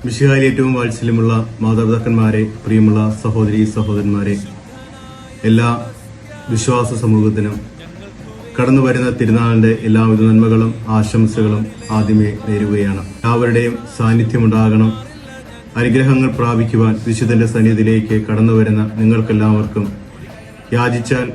മിശിഹായിൽ ഏറ്റവും വാത്സല്യമുള്ള മാതാപിതാക്കന്മാരെ, പ്രിയമുള്ള സഹോദരീ സഹോദരന്മാരെ, എല്ലാ വിശ്വാസ സമൂഹത്തിനും കടന്നു വരുന്ന തിരുനാളിന്റെ എല്ലാവിധ നന്മകളും ആശംസകളും ആദ്യമേ നേരുകയാണ്. എല്ലാവരുടെയും സാന്നിധ്യമുണ്ടാകണം. അനുഗ്രഹങ്ങൾ പ്രാപിക്കുവാൻ വിശുദ്ധന്റെ സന്നിധിയിലേക്ക് കടന്നു വരുന്ന നിങ്ങൾക്കെല്ലാവർക്കും യാചിച്ചാൽ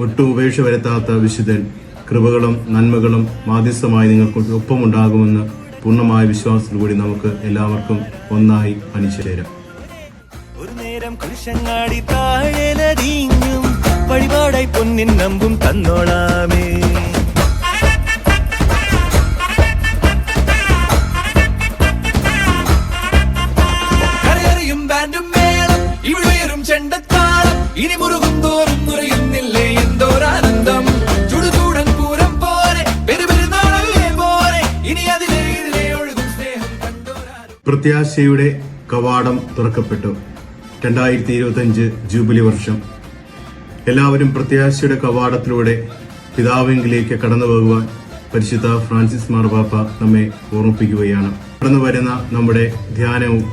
ഒട്ടും ഉപേക്ഷ വരുത്താത്ത വിശുദ്ധൻ കൃപകളും നന്മകളും മാധ്യസ്ഥമായി നിങ്ങൾക്ക് ഒപ്പമുണ്ടാകുമെന്ന് പൂർണ്ണമായ വിശ്വാസത്തിലൂടെ നമുക്ക് എല്ലാവർക്കും ഒന്നായി അണിചേരാം. ഒരു നേരം കുരിശങ്ങാടി താഴെലടിഞ്ഞും വഴിപാടായി പൊന്നിൻ നമ്പും തന്നോളാമേ. കരയറിയും ബാൻഡും മേളം ഇവിടെയും ചെണ്ടത്താളം ഇനി മുറുകും തോറും മുറിയുന്നില്ലേ എന്തോരാനന്ദം. ചുടുചൂടൻ പൂരം പോലെ പെരുപെരുന്നാളല്ലേ പോലെ ഇനി അതിലെ ഒഴുകും സ്നേഹം കണ്ടോരാ. പ്രത്യാശയുടെ കവാടം തുറക്കപ്പെട്ടു. 2025 ജൂബിലി വർഷം. എല്ലാവരും പ്രത്യാശയുടെ കവാടത്തിലൂടെ പിതാവിലേക്ക് കടന്നു പോകുവാൻ പരിശുദ്ധ ഫ്രാൻസിസ് മാർപാപ്പ നമ്മെ ഓർമ്മിപ്പിക്കുകയാണ്. കടന്നു വരുന്ന നമ്മുടെ ധ്യാനവും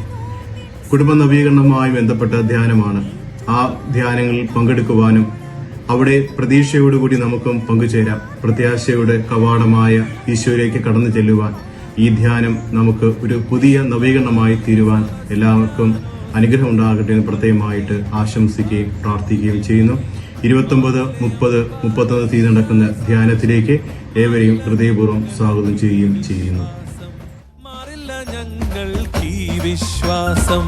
കുടുംബ നവീകരണവുമായി ബന്ധപ്പെട്ട ധ്യാനമാണ്. ആ ധ്യാനങ്ങളിൽ പങ്കെടുക്കുവാനും അവിടെ പ്രതീക്ഷയോടുകൂടി നമുക്കും പങ്കുചേരാം. പ്രത്യാശയുടെ കവാടമായ ഈശോയിലേക്ക് കടന്നു ചെല്ലുവാൻ ഈ ധ്യാനം നമുക്ക് ഒരു പുതിയ നവീകരണമായി തീരുവാൻ എല്ലാവർക്കും അനുഗ്രഹം ഉണ്ടാകട്ടെ എന്ന് പ്രത്യേകമായിട്ട് ആശംസിക്കുകയും പ്രാർത്ഥിക്കുകയും ചെയ്യുന്നു. 29, 30, 31 തീയതി നടക്കുന്ന ധ്യാനത്തിലേക്ക് ഏവരെയും ഹൃദയപൂർവ്വം സ്വാഗതം ചെയ്യുകയും ചെയ്യുന്നു. മാറില്ല ഞങ്ങൾക്ക് ഈ വിശ്വാസം.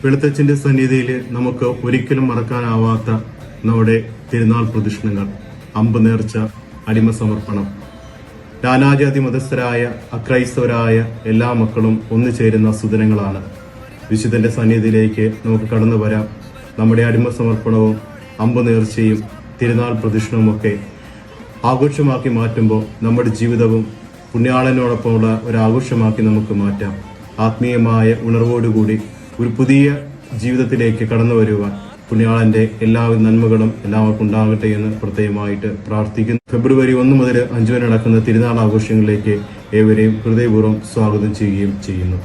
വെളുത്തച്ഛന്റെ സന്നിധിയിൽ നമുക്ക് ഒരിക്കലും മറക്കാനാവാത്ത നമ്മുടെ തിരുനാൾ പ്രദക്ഷിണങ്ങൾ, അമ്പ് നേർച്ച, അടിമ സമർപ്പണം. നാനാജാതി മതസ്ഥരായ അക്രൈസ്തവരായ എല്ലാ മക്കളും ഒന്നുചേരുന്ന സുദിനങ്ങളാണ്. വിശുദ്ധന്റെ സന്നിധിയിലേക്ക് നമുക്ക് കടന്നു വരാം. നമ്മുടെ അടിമ സമർപ്പണവും അമ്പ് നേർച്ചയും തിരുനാൾ പ്രദക്ഷിണവും ഒക്കെ ആഘോഷമാക്കി മാറ്റുമ്പോൾ നമ്മുടെ ജീവിതവും പുണ്യാളനോടൊപ്പമുള്ള ഒരു ആഘോഷമാക്കി നമുക്ക് മാറ്റാം. ആത്മീയമായ ഉണർവോടുകൂടി ഒരു പുതിയ ജീവിതത്തിലേക്ക് കടന്നു വരുവാൻ പുണ്യാളന്റെ എല്ലാവിധ നന്മകളും എല്ലാവർക്കും ഉണ്ടാകട്ടെ എന്ന് പ്രത്യേകമായിട്ട് പ്രാർത്ഥിക്കുന്നു. ഫെബ്രുവരി 1 മുതൽ 5 വരെ നടക്കുന്ന തിരുനാൾ ആഘോഷങ്ങളിലേക്ക് ഏവരെയും ഹൃദയപൂർവ്വം സ്വാഗതം ചെയ്യുകയും ചെയ്യുന്നു.